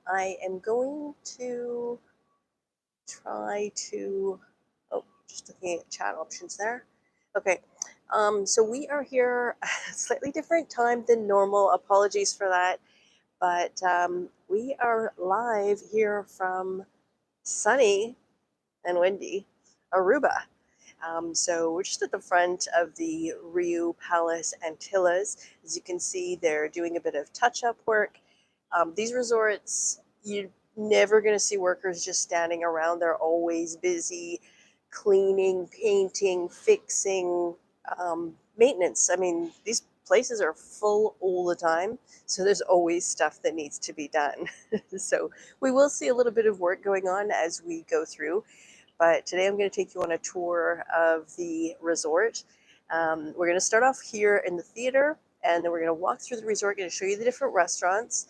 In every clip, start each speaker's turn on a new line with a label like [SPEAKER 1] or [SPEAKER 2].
[SPEAKER 1] I am going to try to, oh, just looking at chat options there. Okay, so we are here a slightly different time than normal. Apologies for that. But we are live here from sunny and windy Aruba. So we're just at the front of the Riu Palace Antillas. As you can see, they're doing a bit of touch-up work. These resorts, you're never going to see workers just standing around. They're always busy cleaning, painting, fixing, maintenance. I mean, these places are full all the time, so there's always stuff that needs to be done. So we will see a little bit of work going on as we go through. But today I'm going to take you on a tour of the resort. We're going to start off here in the theater, and then we're going to walk through the resort, going to show you the different restaurants.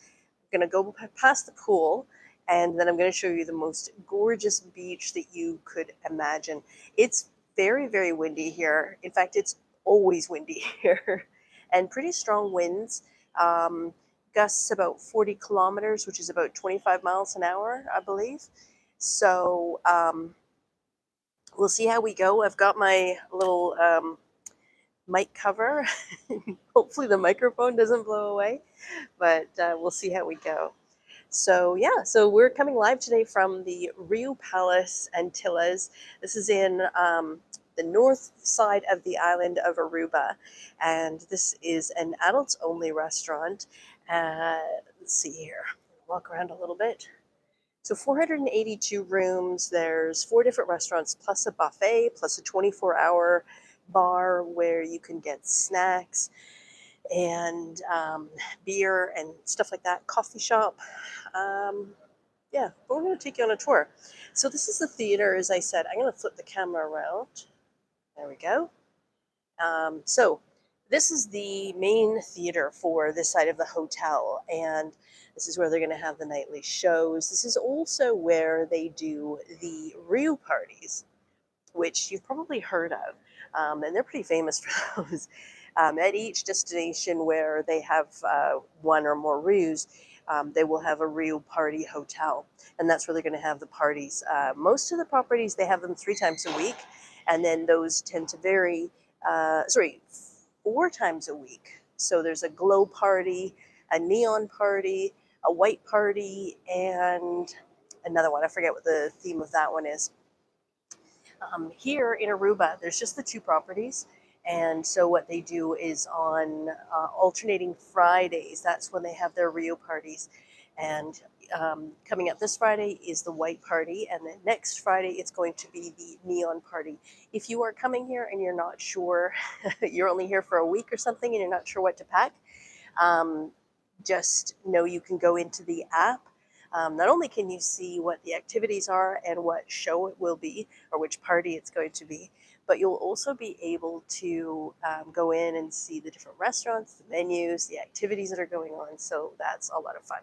[SPEAKER 1] I'm going to go past the pool, and then I'm going to show you the most gorgeous beach that you could imagine. It's very, very windy here. In fact, it's always windy here, and pretty strong winds. Gusts about 40 kilometers, which is about 25 miles an hour, I believe. So we'll see how we go. I've got my little mic cover. Hopefully the microphone doesn't blow away, but we'll see how we go. So yeah, so we're coming live today from the Riu Palace Antillas. This is in the north side of the island of Aruba, and this is an adults-only restaurant. Let's see here. Walk around a little bit. So 482 rooms. There's 4 different restaurants, plus a buffet, plus a 24-hour bar where you can get snacks and beer and stuff like that. Coffee shop. Yeah, but we're going to take you on a tour. So this is the theater, as I said. I'm going to flip the camera around. There we go. So this is the main theater for this side of the hotel, and this is where they're going to have the nightly shows. This is also where they do the Riu parties, which you've probably heard of, and they're pretty famous for those. At each destination where they have one or more Rius, they will have a Riu party hotel, and that's where they're going to have the parties. Most of the properties, they have them 3 times a week, and then those tend to vary, 4 times a week. So there's a glow party, a neon party, a white party, and another one. I forget what the theme of that one is. Here in Aruba, there's just the 2 properties. And so what they do is on alternating Fridays, that's when they have their Riu parties. And coming up this Friday is the white party, and then next Friday it's going to be the neon party. If you are coming here and you're not sure, you're only here for a week or something and you're not sure what to pack, just know you can go into the app. Not only can you see what the activities are and what show it will be or which party it's going to be, but you'll also be able to go in and see the different restaurants, the menus, the activities that are going on. So that's a lot of fun.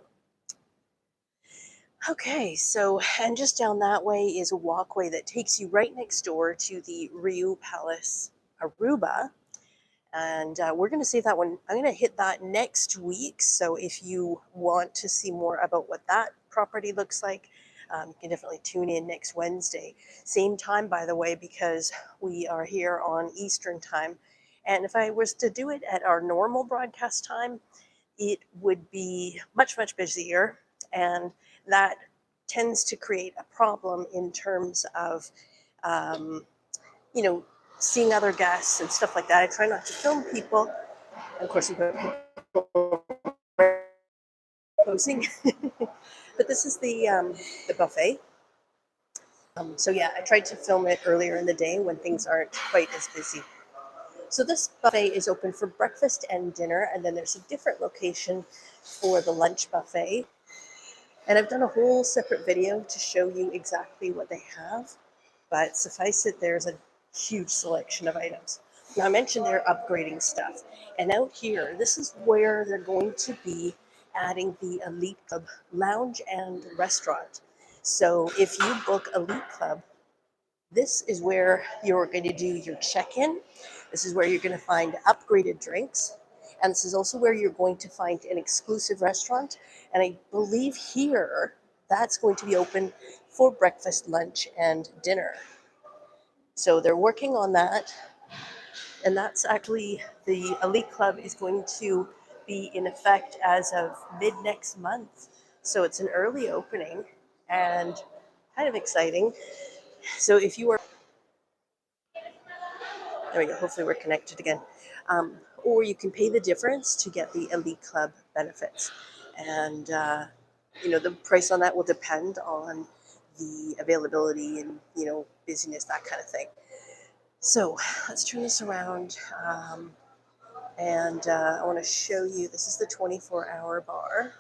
[SPEAKER 1] Okay, so, and just down that way is a walkway that takes you right next door to the Riu Palace Aruba. And we're going to see that one. I'm going to hit that next week. So if you want to see more about what that property looks like, you can definitely tune in next Wednesday. Same time, by the way, because we are here on Eastern time. And if I was to do it at our normal broadcast time, it would be much, much busier. And that tends to create a problem in terms of, you know, seeing other guests and stuff like that. I try not to film people. Of course, we've got people posing. But this is the buffet. So yeah, I tried to film it earlier in the day when things aren't quite as busy. So this buffet is open for breakfast and dinner, and then there's a different location for the lunch buffet. And I've done a whole separate video to show you exactly what they have, but suffice it, there's a huge selection of items. Now I mentioned they're upgrading stuff, and out here, this is where they're going to be adding the Elite Club lounge and restaurant. So if you book Elite Club, this is where you're going to do your check-in. This is where you're going to find upgraded drinks. And this is also where you're going to find an exclusive restaurant. And I believe here that's going to be open for breakfast, lunch, and dinner. So they're working on that. And that's actually the Elite Club is going to be in effect as of mid next month. So it's an early opening and kind of exciting. So if you are, there we go, hopefully we're connected again. Or you can pay the difference to get the Elite Club benefits. And, the price on that will depend on the availability and, busyness, that kind of thing. So let's turn this around. I want to show you, this is the 24-hour bar,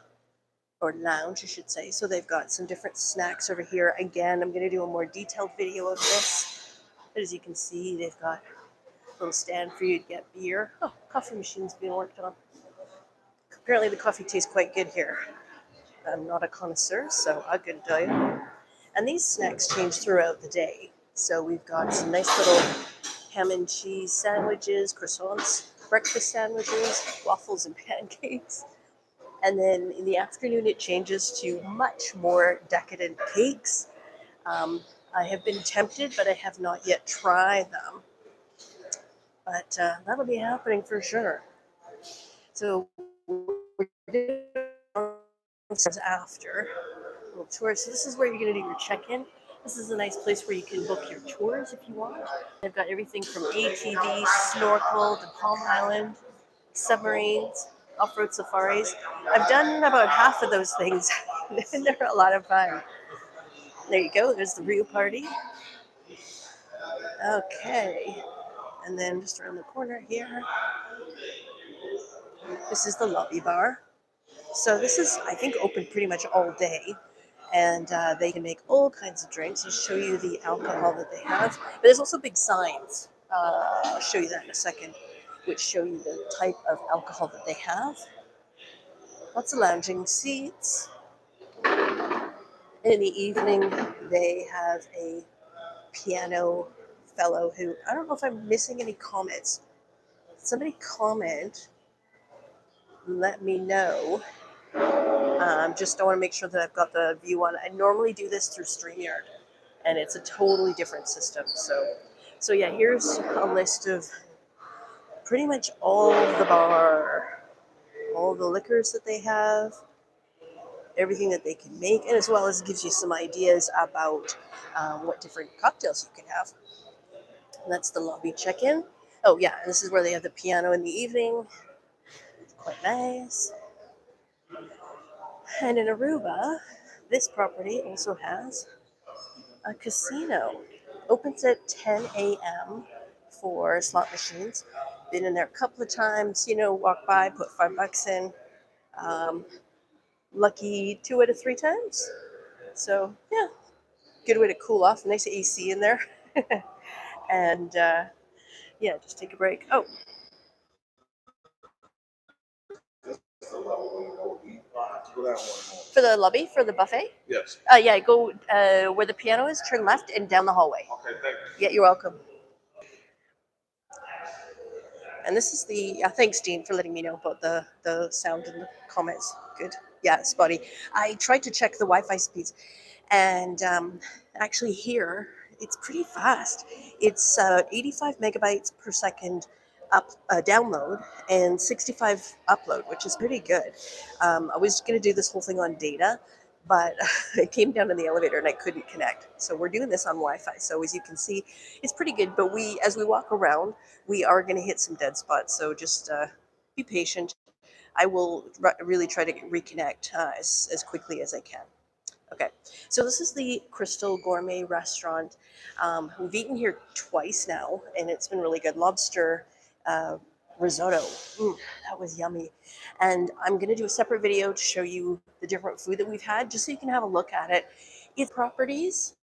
[SPEAKER 1] or lounge, I should say. So they've got some different snacks over here. Again, I'm going to do a more detailed video of this. But as you can see, they've got a little stand for you to get beer. Oh, coffee machine's being worked on. Apparently the coffee tastes quite good here. I'm not a connoisseur, so I couldn't tell you. And these snacks change throughout the day. So we've got some nice little ham and cheese sandwiches, croissants, breakfast sandwiches, waffles and pancakes. And then in the afternoon, it changes to much more decadent cakes. I have been tempted, but I have not yet tried them. But that'll be happening for sure. So we're doing after a little tour. So this is where you're going to do your check-in. This is a nice place where you can book your tours if you want. They've got everything from ATV, snorkel, to Palm Island, submarines, off-road safaris. I've done about half of those things, and they're a lot of fun. There you go. There's the Riu party. Okay. And then just around the corner here, this is the lobby bar. So this is, I think, open pretty much all day. And they can make all kinds of drinks. I'll show you the alcohol that they have. But there's also big signs. I'll show you that in a second, which show you the type of alcohol that they have. Lots of lounging seats. In the evening, they have a piano fellow who, I don't know if I'm missing any comments. Somebody comment, let me know. Just I want to make sure that I've got the view on. I normally do this through StreamYard, and it's a totally different system. So yeah, here's a list of pretty much all of the bar, all the liquors that they have, everything that they can make, and as well as gives you some ideas about what different cocktails you can have. And that's the lobby check-in. Oh yeah, and this is where they have the piano in the evening. It's quite nice. And in Aruba, this property also has a casino. Opens at 10 a.m. for slot machines. Been in there a couple of times, walk by, put $5 in. Lucky 2 out of 3 times. So yeah, good way to cool off. Nice AC in there. And yeah, just take a break. Oh. For the lobby, for the buffet?
[SPEAKER 2] Yes.
[SPEAKER 1] Yeah, go where the piano is, turn left and down the hallway.
[SPEAKER 2] Okay, thank you.
[SPEAKER 1] Yeah, you're welcome. And this is the, thanks Dean for letting me know about the sound in the comments. Good. Yeah, spotty. I tried to check the Wi-Fi speeds, and actually here, it's pretty fast. It's 85 megabytes per second download and 65 upload, which is pretty good. I was going to do this whole thing on data, but I came down in the elevator and I couldn't connect. So we're doing this on Wi-Fi. So as you can see, it's pretty good. But as we walk around, we are going to hit some dead spots. So just be patient. I will really try to reconnect as quickly as I can. Okay, so this is the Crystal Gourmet Restaurant. We've eaten here twice now, and it's been really good. Lobster risotto. That was yummy. And I'm going to do a separate video to show you the different food that we've had, just so you can have a look at it. Its properties.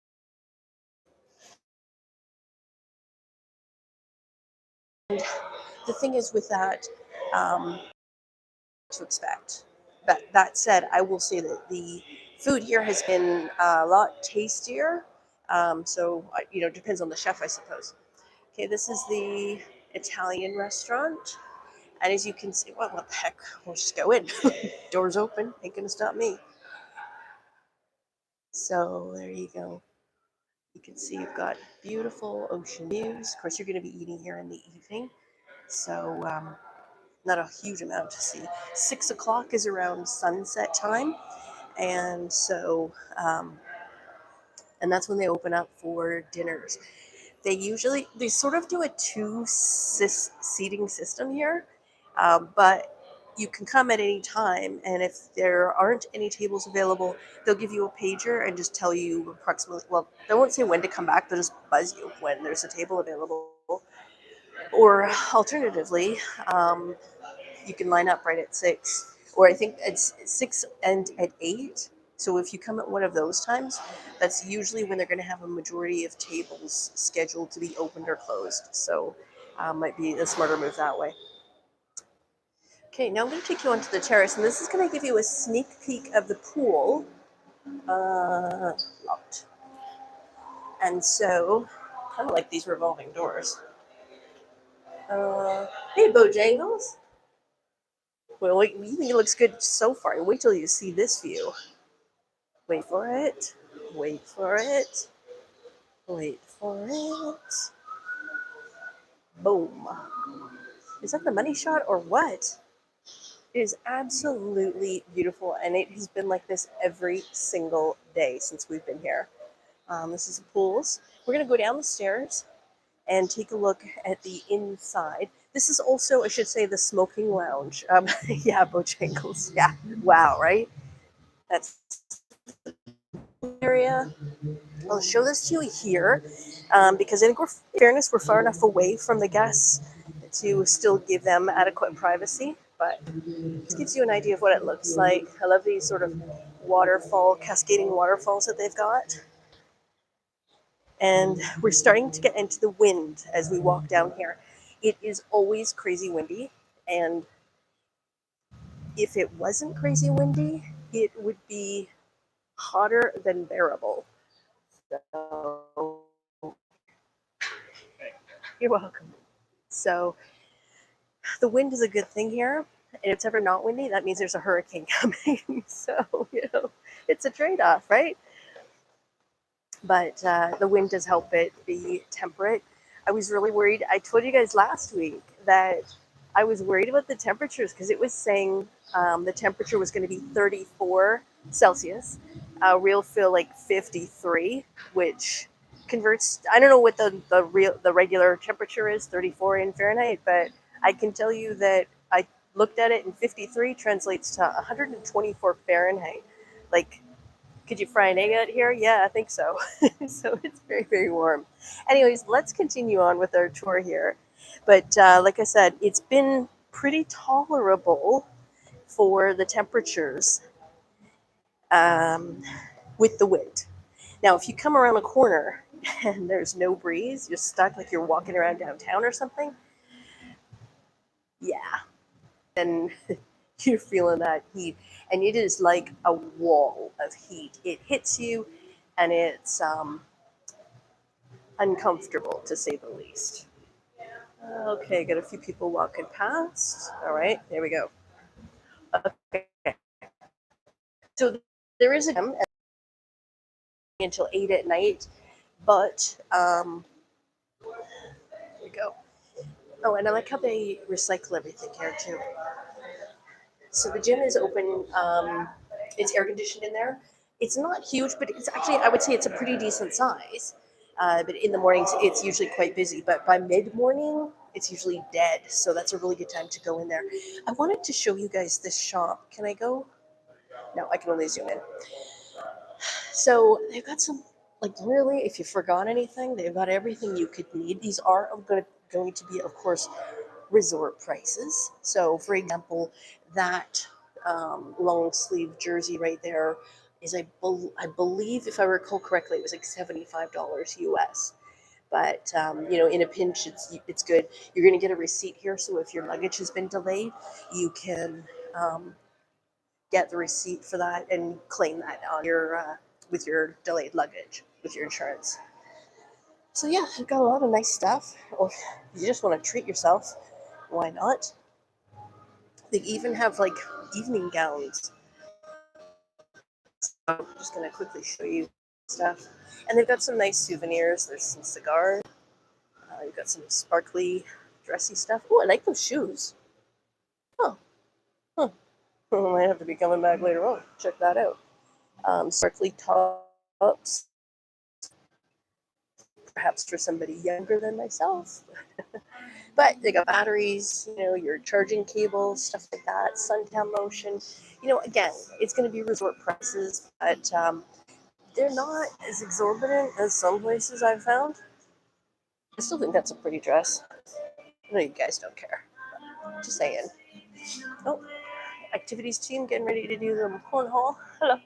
[SPEAKER 1] And the thing is with that, to expect. But that said, I will say that the food here has been a lot tastier. So, depends on the chef, I suppose. Okay, this is the Italian restaurant. And as you can see, well, what the heck? We'll just go in. Doors open. Ain't gonna stop me. So there you go. You can see you've got beautiful ocean views. Of course, you're going to be eating here in the evening. So not a huge amount to see. 6 o'clock is around sunset time. And so, and that's when they open up for dinners. They sort of do a seating system here, but you can come at any time, and if there aren't any tables available, they'll give you a pager and just tell you approximately, well, they won't say when to come back, they'll just buzz you when there's a table available. Or alternatively, you can line up right at 6, or I think it's 6 and at 8. So if you come at one of those times, that's usually when they're going to have a majority of tables scheduled to be opened or closed. So might be a smarter move that way. Okay, now I'm going to take you onto the terrace, and this is going to give you a sneak peek of the pool. Locked. And so, kind of like these revolving doors. Hey, Bojangles. Well, wait, you think it looks good so far. Wait till you see this view. Wait for it. Wait for it. Wait for it. Boom. Is that the money shot or what? It is absolutely beautiful, and it has been like this every single day since we've been here. This is the pools. We're going to go down the stairs and take a look at the inside. This is also, I should say, the smoking lounge. Yeah, Bojangles. Yeah. Wow, right? That's the area. I'll show this to you here because I think, in fairness, we're far enough away from the guests to still give them adequate privacy. But this gives you an idea of what it looks like. I love these sort of cascading waterfalls that they've got. And we're starting to get into the wind as we walk down here. It is always crazy windy, and if it wasn't crazy windy, it would be hotter than bearable. So, you're welcome. So the wind is a good thing here. And if it's ever not windy, that means there's a hurricane coming. So, it's a trade-off, right? But the wind does help it be temperate. I was really worried. I told you guys last week that I was worried about the temperatures because it was saying the temperature was going to be 34 Celsius. Real feel like 53, which converts. I don't know what the regular temperature is, 34 in Fahrenheit, but I can tell you that I looked at it, and 53 translates to 124 Fahrenheit. Like, could you fry an egg out here? Yeah, I think so. So it's very, very warm. Anyways, let's continue on with our tour here. But like I said, it's been pretty tolerable for the temperatures with the wind. Now, if you come around a corner and there's no breeze, you're stuck like you're walking around downtown or something, yeah, then you're feeling that heat. And it is like a wall of heat. It hits you, and it's uncomfortable, to say the least. Okay, got a few people walking past. All right, there we go. Okay. So there is a gym until 8 at night, but there we go. Oh, and I like how they recycle everything here too. So the gym is open. It's air conditioned in there. It's not huge, but it's actually, I would say it's a pretty decent size. But in the mornings, it's usually quite busy. But by mid-morning, it's usually dead. So that's a really good time to go in there. I wanted to show you guys this shop. Can I go? No, I can only zoom in. So they've got some, like, really, if you forgot anything, they've got everything you could need. These are going to be, of course, resort prices. So, for example, that long sleeve jersey right there is, I believe, if I recall correctly, it was like $75 US. But in a pinch, it's good. You're going to get a receipt here, so if your luggage has been delayed, you can get the receipt for that and claim that on your with your delayed luggage with your insurance. So yeah, I've got a lot of nice stuff. Or if you just want to treat yourself, why not? They even have like evening gowns. So I'm just going to quickly show you stuff. And they've got some nice souvenirs. There's some cigars. You've got some sparkly, dressy stuff. Oh, I like those shoes. Oh, huh. I might have to be coming back later on. Check that out. Sparkly tops. Perhaps for somebody younger than myself. But they got batteries, your charging cables, stuff like that, suntan lotion. Again, it's going to be resort prices, but they're not as exorbitant as some places I've found. I still think that's a pretty dress. I know you guys don't care. Just saying. Oh, activities team getting ready to do the cornhole. Hello.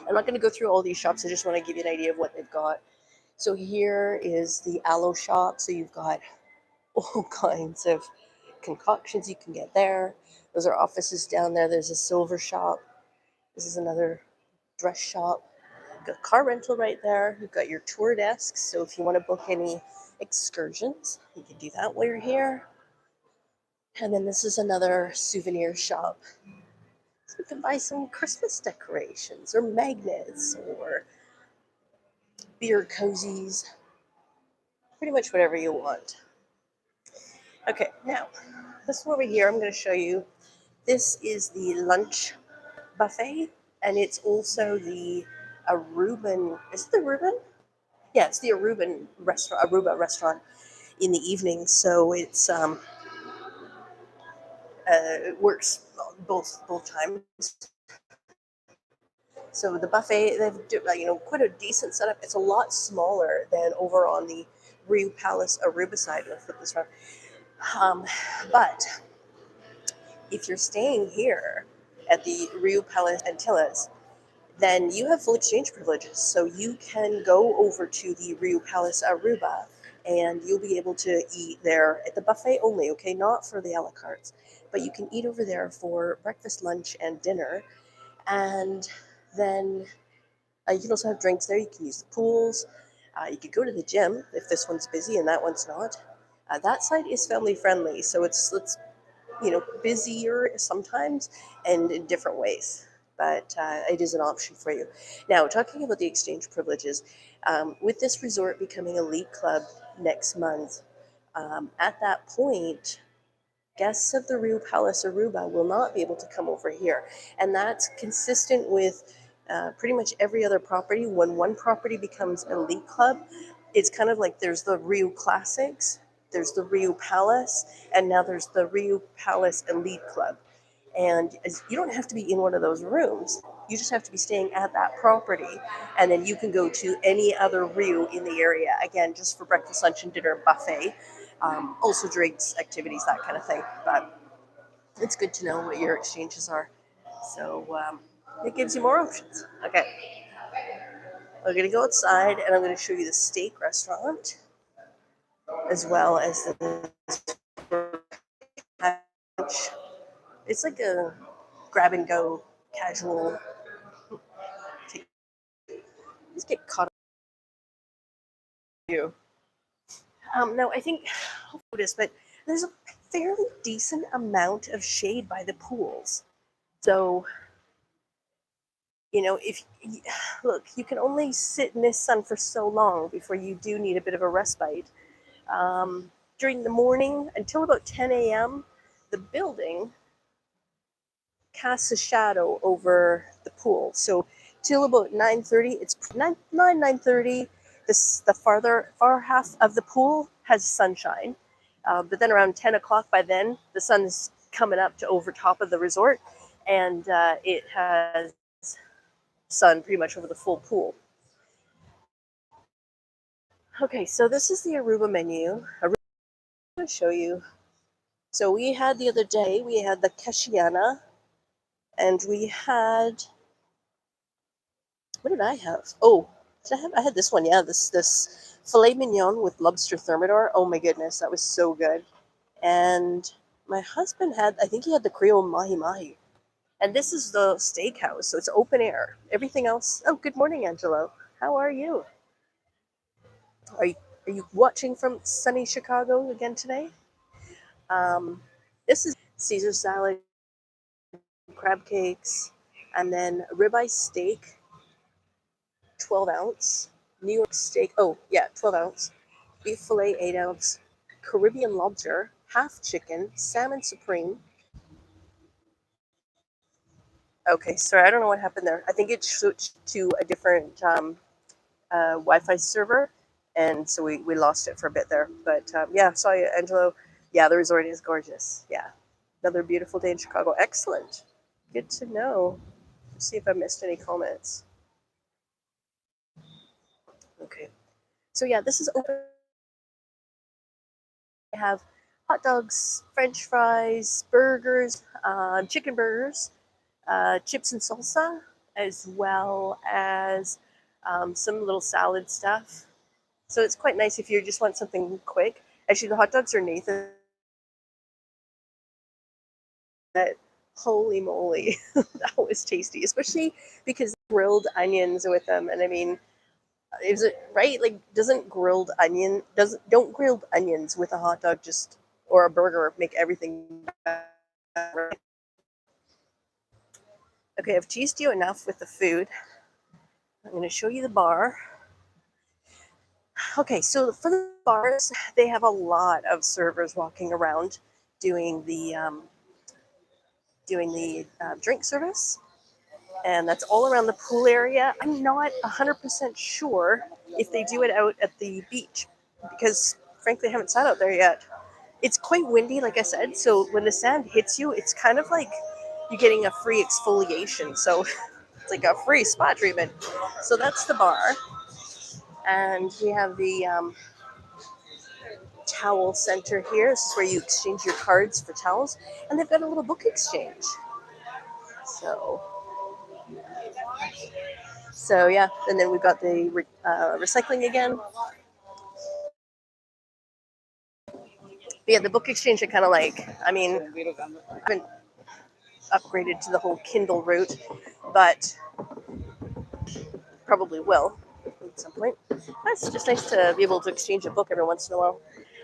[SPEAKER 1] I'm not going to go through all these shops. I just want to give you an idea of what they've got. So here is the aloe shop. So you've got all kinds of concoctions you can get there. Those are offices down there. There's a silver shop. This is another dress shop. You've got car rental right there. You've got your tour desks. So if you want to book any excursions, you can do that while you're here. And then this is another souvenir shop. So you can buy some Christmas decorations or magnets or beer cozies. Pretty much whatever you want. Okay, now, this one over here, I'm going to show you. This is the lunch buffet, and it's also the Aruban. Is it the Aruban? Yeah, it's the Aruban restaurant, Aruba restaurant in the evening. So it's it works both times. So the buffet, they've quite a decent setup. It's a lot smaller than over on the Riu Palace Aruba side. Let's flip this around. But if you're staying here at the Riu Palace Antillas, then you have full exchange privileges. So you can go over to the Riu Palace Aruba and you'll be able to eat there at the buffet only, okay? Not for the a la cartes, but you can eat over there for breakfast, lunch, and dinner. And then you can also have drinks there. You can use the pools. You could go to the gym if this one's busy and that one's not. That side is family friendly, so it's busier sometimes and in different ways, but it is an option for you. Now, talking about the exchange privileges, with this resort becoming a elite club next month, at that point, guests of the Riu Palace Aruba will not be able to come over here, and that's consistent with pretty much every other property. When one property becomes elite club, it's kind of like there's the Riu Classics, there's the Riu Palace, and now there's the Riu Palace Elite Club. And you don't have to be in one of those rooms. You just have to be staying at that property. And then you can go to any other Riu in the area. Again, just for breakfast, lunch, and dinner buffet. Also drinks, activities, that kind of thing. But it's good to know what your exchanges are. So it gives you more options. Okay. We're going to go outside, and I'm going to show you the steak restaurant, as well as the lunch. It's like a grab and go casual. Just get caught up with you. Now I think I'll notice, but there's a fairly decent amount of shade by the pools. So if look, you can only sit in this sun for so long before you do need a bit of a respite. During the morning until about 10 a.m., the building casts a shadow over the pool. So till about 9:30, it's 9:30. The far half of the pool has sunshine, but then around 10 o'clock, by then the sun's coming up to over top of the resort, and it has sun pretty much over the full pool. Okay, so this is the Aruba menu. I'm going to show you. So we had the other day, we had the Keshiana, and we had, what did I have? Oh, I had this one, yeah, this filet mignon with lobster thermidor. Oh my goodness, that was so good. And my husband had, I think he had the Creole mahi mahi. And this is the steakhouse, so it's open air. Everything else, oh, good morning, Angelo. How are you? Are you watching from sunny Chicago again today? This is Caesar salad, crab cakes, and then ribeye steak, 12 ounce, New York steak, 12 ounce, beef fillet, 8 ounce, Caribbean lobster, half chicken, salmon supreme. Okay, sorry, I don't know what happened there. I think it switched to a different Wi-Fi server, and so we lost it for a bit there. But yeah, saw you, Angelo. Yeah, the resort is gorgeous. Yeah, another beautiful day in Chicago. Excellent. Good to know. Let's see if I missed any comments. Okay, so yeah, this is open. I have hot dogs, French fries, burgers, chicken burgers, chips and salsa, as well as some little salad stuff. So it's quite nice if you just want something quick. Actually, the hot dogs are Nathan. Holy moly, that was tasty, especially because grilled onions with them. And I mean, is it right? Like, don't grilled onions with a hot dog just or a burger make everything better? Okay, I've teased you enough with the food. I'm going to show you the bar. Okay, so for the bars, they have a lot of servers walking around doing the drink service, and that's all around the pool area. I'm not 100% sure if they do it out at the beach because, frankly, I haven't sat out there yet. It's quite windy, like I said, so when the sand hits you, it's kind of like you're getting a free exfoliation. So it's like a free spa treatment. So that's the bar, and we have the towel center here. This is where you exchange your cards for towels, and they've got a little book exchange. So yeah, and then we've got the recycling again. But yeah, the book exchange I kind of like. I mean, I haven't upgraded to the whole Kindle route, but probably will at some point. It's just nice to be able to exchange a book every once in a while.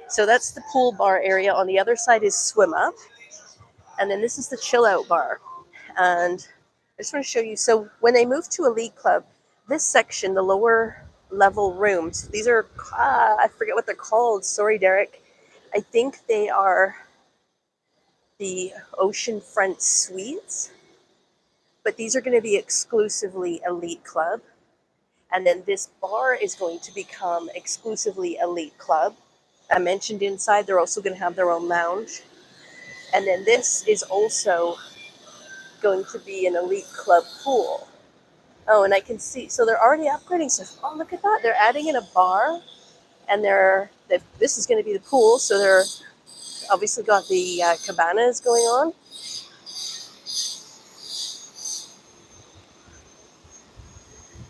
[SPEAKER 1] So that's the pool bar area. On the other side is Swim Up, and then this is the chill out bar. And I just want to show you. So when they moved to Elite Club, this section, the lower level rooms, these are, I forget what they're called. Sorry, Derek. I think they are the oceanfront suites, but these are going to be exclusively Elite Club. And then this bar is going to become exclusively Elite Club. I mentioned inside, they're also going to have their own lounge. And then this is also going to be an Elite Club pool. Oh, and I can see, so they're already upgrading stuff. Oh, look at that. They're adding in a bar, and this is going to be the pool. So they're obviously got the cabanas going on.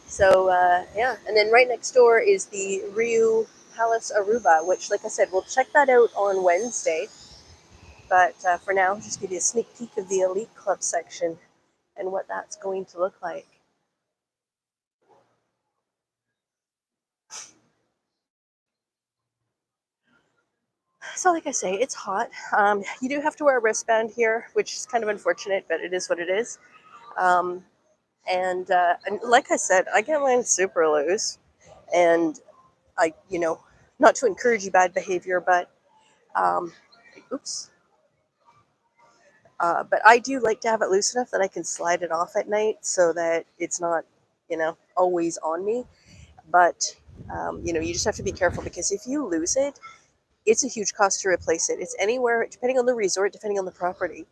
[SPEAKER 1] So, yeah. And then right next door is the Riu Palace Aruba, which, like I said, we'll check that out on Wednesday. But for now, I'll just give you a sneak peek of the Elite Club section and what that's going to look like. So like I say, it's hot. You do have to wear a wristband here, which is kind of unfortunate, but it is what it is. And like I said, I get mine super loose. And I, not to encourage you bad behavior, but but I do like to have it loose enough that I can slide it off at night so that it's not, always on me. But, you just have to be careful because if you lose it, it's a huge cost to replace it. It's anywhere, depending on the resort, depending on the property,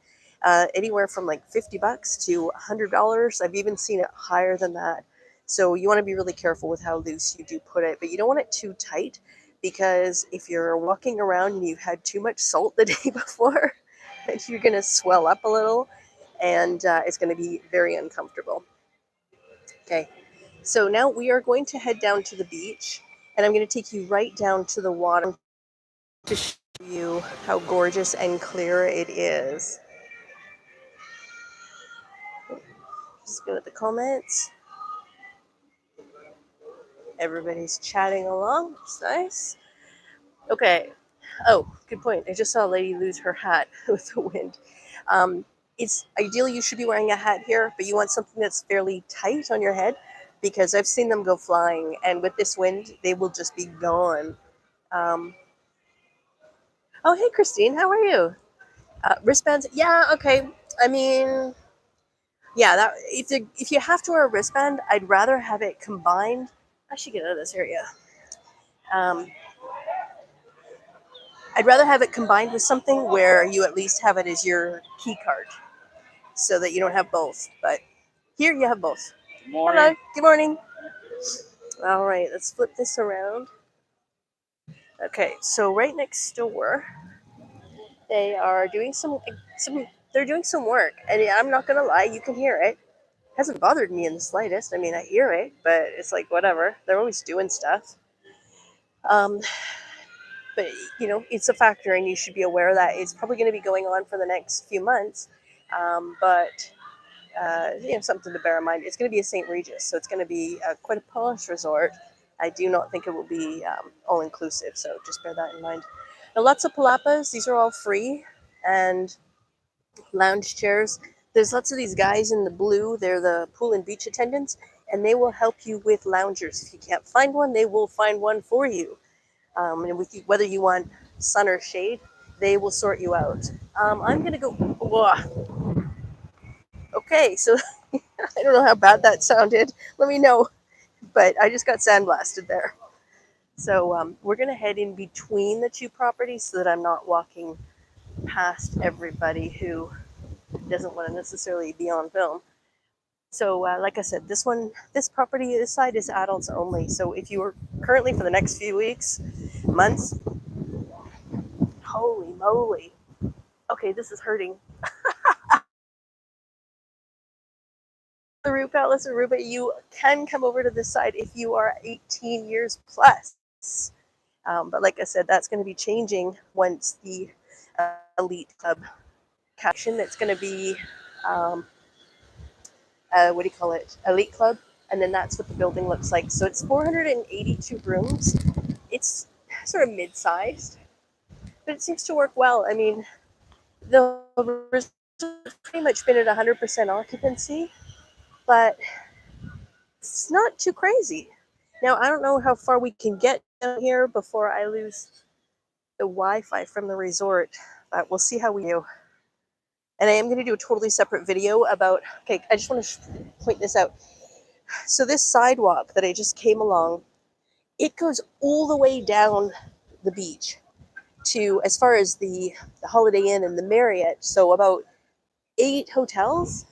[SPEAKER 1] anywhere from like $50 to $100. I've even seen it higher than that. So you want to be really careful with how loose you do put it, but you don't want it too tight because if you're walking around and you've had too much salt the day before, you're going to swell up a little and it's going to be very uncomfortable. Okay, so now we are going to head down to the beach and I'm going to take you right down to the water to show you how gorgeous and clear it is. Just go at the comments. Everybody's chatting along. It's nice. Okay, Oh, good point. I just saw a lady lose her hat with the wind. It's ideally you should be wearing a hat here, but you want something that's fairly tight on your head because I've seen them go flying, and with this wind, they will just be gone. Um, oh, hey, Christine, how are you? Wristbands? Yeah, okay. I mean, yeah, that if you have to wear a wristband, I'd rather have it combined. I should get out of this area. Um, I'd rather have it combined with something where you at least have it as your key card, so that you don't have both. But here you have both.
[SPEAKER 2] Good morning.
[SPEAKER 1] Hello. Good morning. All right, let's flip this around. Okay, so right next door, they are doing some. They're doing some work, and I'm not gonna lie, you can hear it. It hasn't bothered me in the slightest. I mean, I hear it, but it's like whatever. They're always doing stuff. But it's a factor, and you should be aware that it's probably going to be going on for the next few months. But something to bear in mind. It's going to be a St. Regis, so it's going to be quite a posh resort. I do not think it will be all inclusive, so just bear that in mind. Now, lots of palapas. These are all free, and lounge chairs. There's lots of these guys in the blue. They're the pool and beach attendants, and they will help you with loungers. If you can't find one, they will find one for you. And with you, whether you want sun or shade, they will sort you out. I'm going to go. Whoa. Okay, so I don't know how bad that sounded. Let me know. But I just got sandblasted there. So we're going to head in between the two properties so that I'm not walking past everybody who doesn't want to necessarily be on film. So like I said, this property, this side is adults only. So if you are currently for the next few weeks, months, holy moly. Okay, this is hurting. The Riu Palace Aruba, you can come over to this side if you are 18 years plus. But like I said, that's going to be changing once the elite club caption. It's going to be, elite club. And then that's what the building looks like. So it's 482 rooms. It's sort of mid-sized, but it seems to work well. I mean, the resort's pretty much been at 100% occupancy, but it's not too crazy. Now, I don't know how far we can get down here before I lose the Wi-Fi from the resort, but we'll see how we do. And I am going to do a totally separate video about, okay, I just want to point this out. So this sidewalk that I just came along, it goes all the way down the beach to as far as the Holiday Inn and the Marriott. So about 8 hotels,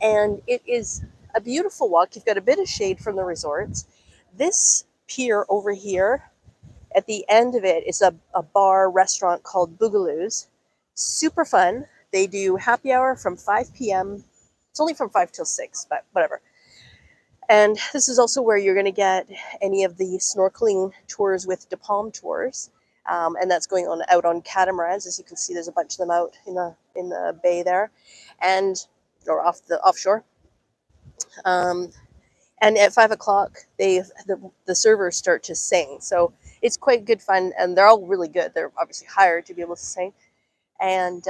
[SPEAKER 1] and it is a beautiful walk. You've got a bit of shade from the resorts. This pier over here, at the end of it, is a bar restaurant called Boogaloo's. Super fun. They do happy hour from 5 p.m. It's only from 5 till 6, but whatever. And this is also where you're going to get any of the snorkeling tours with De Palm tours. And that's going on out on catamarans. As you can see, there's a bunch of them out in the bay there, or offshore. And at 5 o'clock, the servers start to sing. So it's quite good fun, and they're all really good. They're obviously hired to be able to sing. And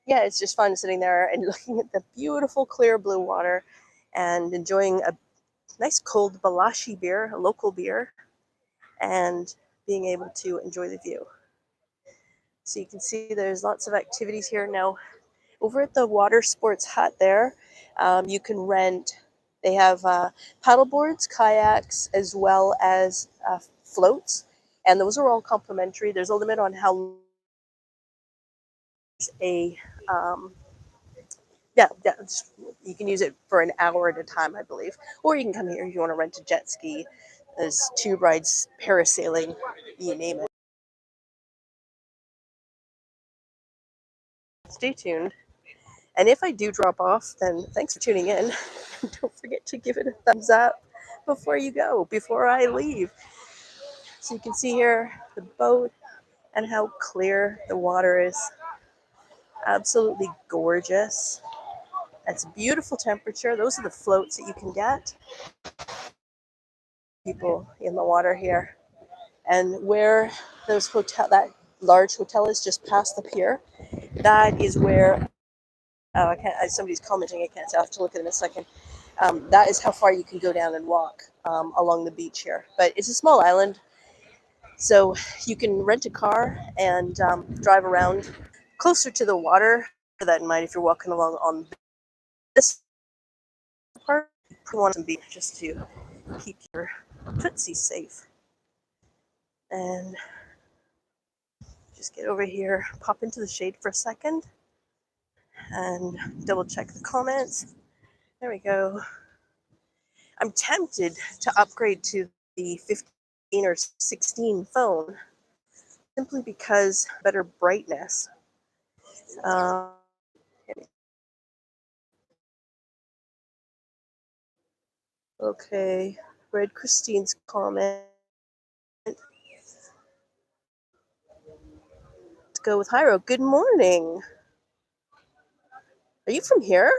[SPEAKER 1] yeah, it's just fun sitting there and looking at the beautiful clear blue water and enjoying a nice cold Balashi beer, a local beer, and being able to enjoy the view. So you can see there's lots of activities here. Now, over at the water sports hut there, you can rent, they have paddle boards, kayaks, as well as floats, and those are all complimentary. There's a limit on how long you can use it for an hour at a time, I believe. Or you can come here if you want to rent a jet ski. There's tube rides, parasailing, you name it. Stay tuned. And if I do drop off, then thanks for tuning in. Don't forget to give it a thumbs up before you go, before I leave. So you can see here the boat and how clear the water is. Absolutely gorgeous. It's a beautiful temperature. Those are the floats that you can get. People in the water here. And where those that large hotel is just past the pier. That is where I can't. Somebody's commenting. I can't. So I have to look at it in a second. That is how far you can go down and walk along the beach here. But it's a small island, so you can rent a car and drive around closer to the water. Bear that in mind if you're walking along on this part. You want to be just to keep your tootsies safe. And just get over here, pop into the shade for a second, and double check the comments. There we go. I'm tempted to upgrade to the 15 or 16 phone simply because better brightness. Okay, read Christine's comment. Let's go with 𝖱R𝗎. Good morning. Are you from here?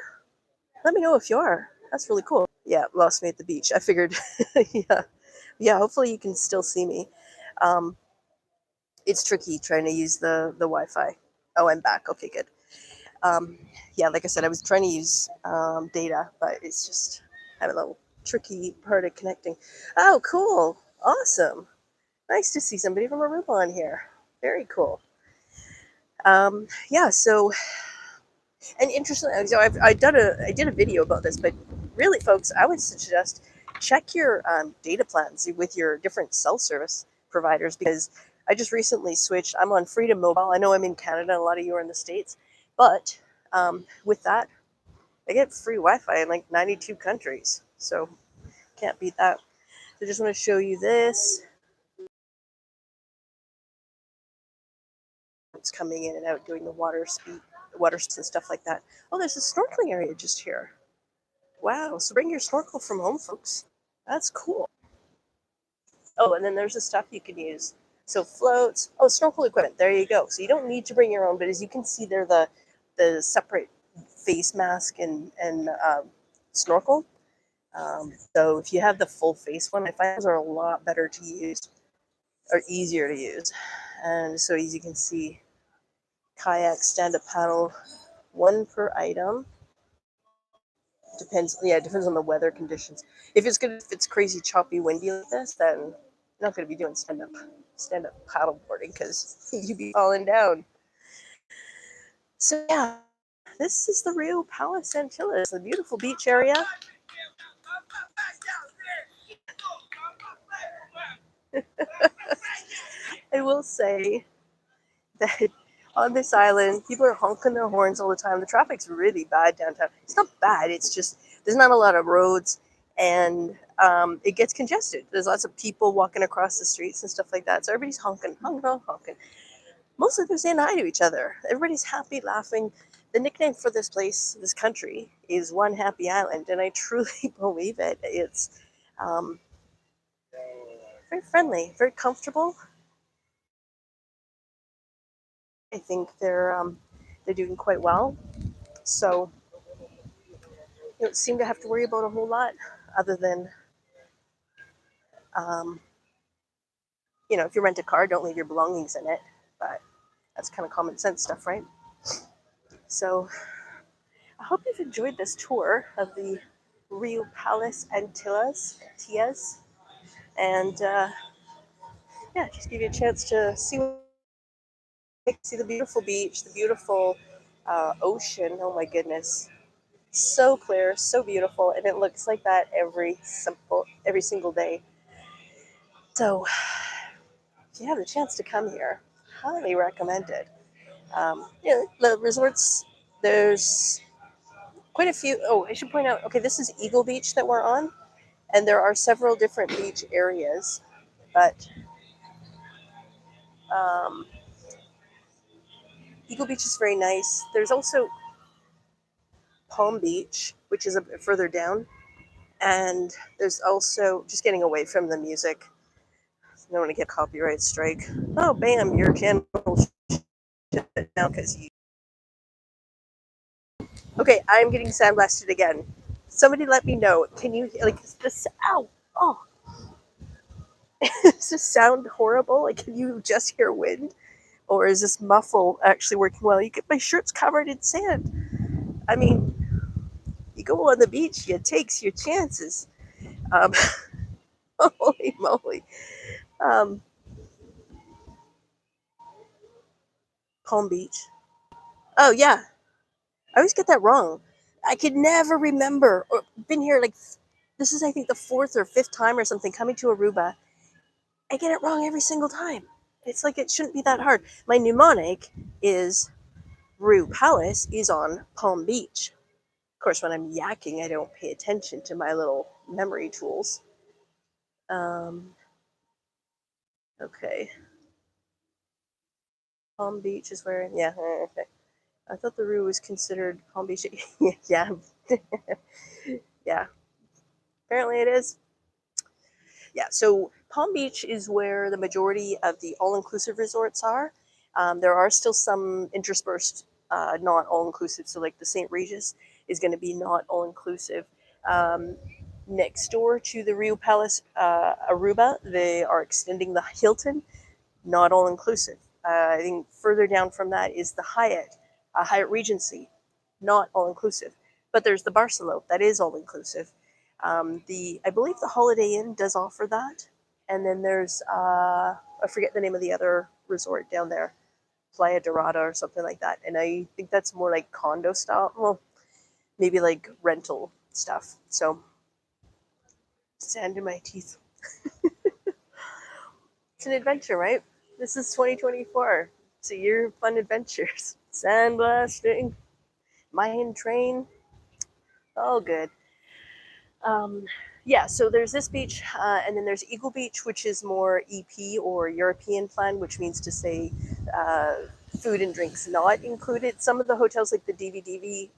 [SPEAKER 1] Let me know if you are. That's really cool. Yeah, lost me at the beach. I figured, yeah. Hopefully you can still see me. It's tricky trying to use the Wi-Fi. Oh, I'm back. Okay, good. Yeah, like I said, I was trying to use data, but it's just having a little tricky part of connecting. Oh, cool. Awesome. Nice to see somebody from Aruba on here. Very cool. Yeah, so, and interesting, so I did a video about this, but really, folks, I would suggest check your data plans with your different cell service providers, because I just recently switched. I'm on Freedom Mobile. I know I'm in Canada, and a lot of you are in the States, but with that, I get free Wi-Fi in like 92 countries, so can't beat that. So I just want to show you this. It's coming in and out, doing the water speed, and stuff like that. Oh, there's a snorkeling area just here. Wow, so bring your snorkel from home, folks. That's cool. Oh, and then there's the stuff you can use. So floats, oh, snorkel equipment, there you go. So you don't need to bring your own, but as you can see there, the separate face mask and snorkel. So if you have the full face one, I find those are a lot better to use, or easier to use. And so as you can see, kayak, stand-up paddle, one per item. Depends on the weather conditions. If it's crazy choppy windy like this, then you're not going to be doing stand-up paddle boarding because you'd be falling down. So yeah, this is the Riu Palace Antillas, the beautiful beach area. I will say that on this island, people are honking their horns all the time. The traffic's really bad downtown. It's not bad. It's just there's not a lot of roads, and it gets congested. There's lots of people walking across the streets and stuff like that. So everybody's honking. Mostly they're saying hi to each other. Everybody's happy, laughing. The nickname for this place, this country, is One Happy Island, and I truly believe it. It's very friendly, very comfortable. I think they're doing quite well. So you don't seem to have to worry about a whole lot other than, if you rent a car, don't leave your belongings in it. But that's kind of common sense stuff, right? So I hope you've enjoyed this tour of the Riu Palace Antillas, and yeah, just give you a chance to see the beautiful beach, the beautiful ocean. Oh my goodness, so clear, so beautiful, and it looks like that every single day. So if you have the chance to come here, highly recommend it. The resorts, there's quite a few. Oh, I should point out, okay, this is Eagle Beach that we're on, and there are several different beach areas, but Eagle Beach is very nice. There's also Palm Beach, which is a bit further down, and there's also, just getting away from the music, I don't want to get a copyright strike. Oh, bam, your channel shut down because you... Okay, I'm getting sandblasted again. Somebody let me know. Can you, like, this, ow, oh. Does this sound horrible? Like, can you just hear wind? Or is this muffle actually working well? You get my shirt's covered in sand. I mean, you go on the beach, you takes your chances. Holy moly. Palm Beach. Oh, yeah. I always get that wrong. I could never remember. Or been here like, this is, I think, the 4th or 5th time or something coming to Aruba. I get it wrong every single time. It's like it shouldn't be that hard. My mnemonic is Riu Palace is on Palm Beach. Of course, when I'm yakking, I don't pay attention to my little memory tools. Okay. Palm Beach is where, yeah, okay. I thought the Riu was considered Palm Beach. Yeah. Yeah. Apparently it is. Yeah, so Palm Beach is where the majority of the all-inclusive resorts are. There are still some interspersed, not all-inclusive. So like the St. Regis is going to be not all-inclusive. Next door to the Riu Palace Aruba, they are extending the Hilton, not all-inclusive. I think further down from that is the Hyatt Regency, not all-inclusive. But there's the Barceló, that is all-inclusive. I believe the Holiday Inn does offer that. And then there's, I forget the name of the other resort down there, Playa Dorada or something like that. And I think that's more like condo style. Well, maybe like rental stuff. So, sand in my teeth. It's an adventure, right? This is 2024. It's a year of fun adventures. Sandblasting, Mayan train, all good. Yeah, so there's this beach, and then there's Eagle Beach, which is more EP or European plan, which means to say food and drinks not included. Some of the hotels, like the DV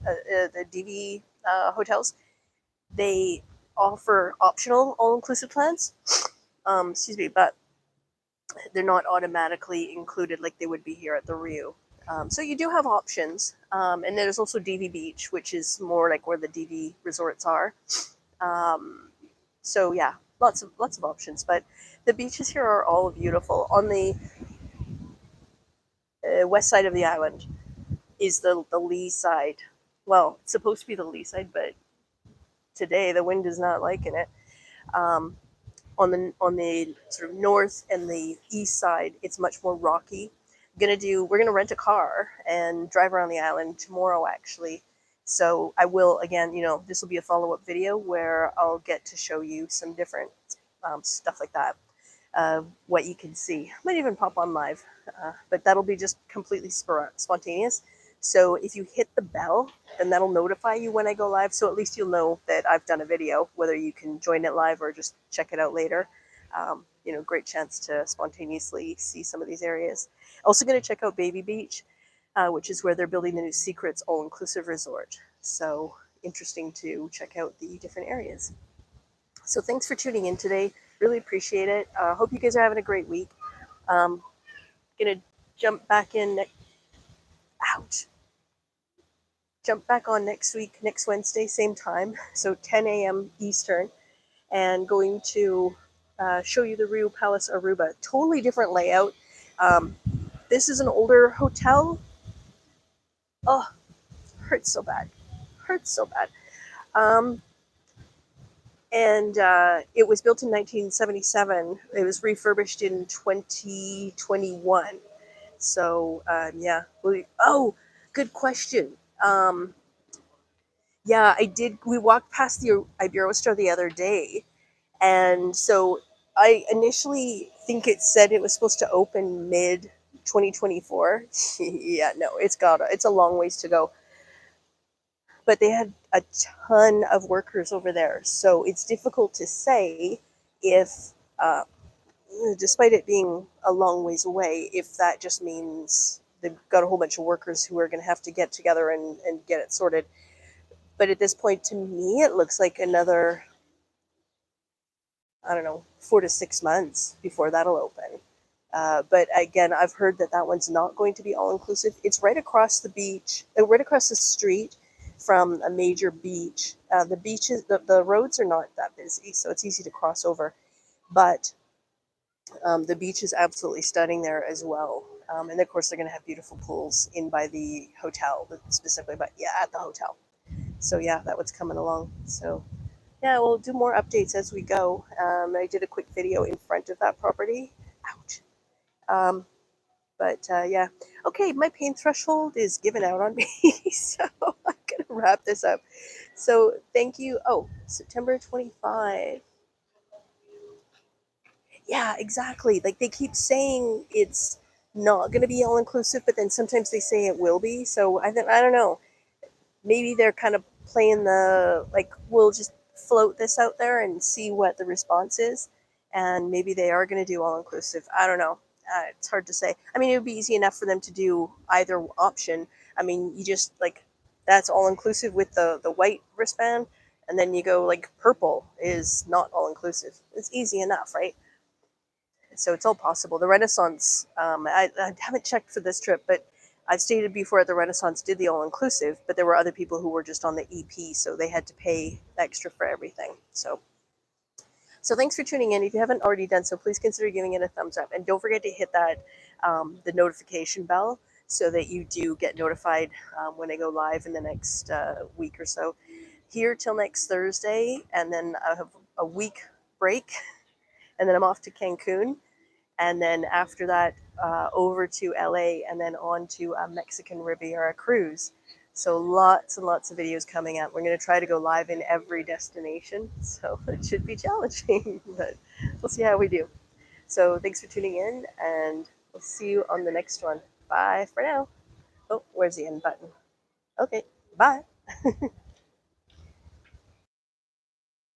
[SPEAKER 1] hotels, they offer optional all-inclusive plans. Excuse me, but they're not automatically included like they would be here at the Riu. So you do have options, and there's also DV Beach, which is more like where the DV resorts are. So yeah, lots of options, but the beaches here are all beautiful. On the west side of the island is the lee side. Well, it's supposed to be the lee side, but today the wind is not liking it. On the sort of north and the east side, it's much more rocky. We're gonna rent a car and drive around the island tomorrow, actually. So I will, again, this will be a follow-up video where I'll get to show you some different stuff like that, what you can see. I might even pop on live, but that'll be just completely spontaneous. So if you hit the bell, then that'll notify you when I go live. So at least you'll know that I've done a video, whether you can join it live or just check it out later. Great chance to spontaneously see some of these areas. Also going to check out Baby Beach, which is where they're building the new Secrets all-inclusive resort. So interesting to check out the different areas. So thanks for tuning in today. Really appreciate it. Hope you guys are having a great week. Gonna jump back in. Jump back on next week, next Wednesday, same time. So 10 a.m. Eastern, and going to show you the Riu Palace Aruba. Totally different layout. This is an older hotel. Oh, hurts so bad. Hurts so bad. And it was built in 1977. It was refurbished in 2021. So, yeah. Oh, good question. Yeah, I did. We walked past the Iberostar the other day. And so I initially think it said it was supposed to open mid 2024. Yeah, no, it's a long ways to go. But they had a ton of workers over there. So it's difficult to say if, despite it being a long ways away, if that just means they've got a whole bunch of workers who are going to have to get together and get it sorted. But at this point, to me, it looks like another, 4 to 6 months before that'll open. But again, I've heard that one's not going to be all-inclusive. It's right across the beach, right across the street from a major beach. The roads are not that busy, so it's easy to cross over. But the beach is absolutely stunning there as well. And of course, they're going to have beautiful pools in by the hotel, specifically, but yeah, at the hotel. So yeah, that's what's coming along. So yeah, we'll do more updates as we go. I did a quick video in front of that property. Ouch. Yeah, okay, my pain threshold is given out on me, so I'm gonna wrap this up. So thank you. Oh, September 25. Yeah, exactly. Like they keep saying it's not going to be all inclusive, but then sometimes they say it will be. So I don't know. Maybe they're kind of playing the like we'll just float this out there and see what the response is, and maybe they are going to do all inclusive. I don't know. It's hard to say. I mean, it would be easy enough for them to do either option. I mean, you just like that's all inclusive with the white wristband, and then you go like purple is not all inclusive. It's easy enough, right? So it's all possible. The Renaissance, I haven't checked for this trip, but I've stated before the Renaissance did the all-inclusive, but there were other people who were just on the EP, so they had to pay extra for everything. So thanks for tuning in. If you haven't already done so, please consider giving it a thumbs up. And don't forget to hit that the notification bell so that you do get notified when I go live in the next week or so. Here till next Thursday, and then I have a week break, and then I'm off to Cancun. And then after that, over to LA, and then on to a Mexican Riviera cruise. So lots and lots of videos coming up. We're going to try to go live in every destination. So it should be challenging, but we'll see how we do. So thanks for tuning in, and we'll see you on the next one. Bye for now. Oh, where's the end button? Okay, bye.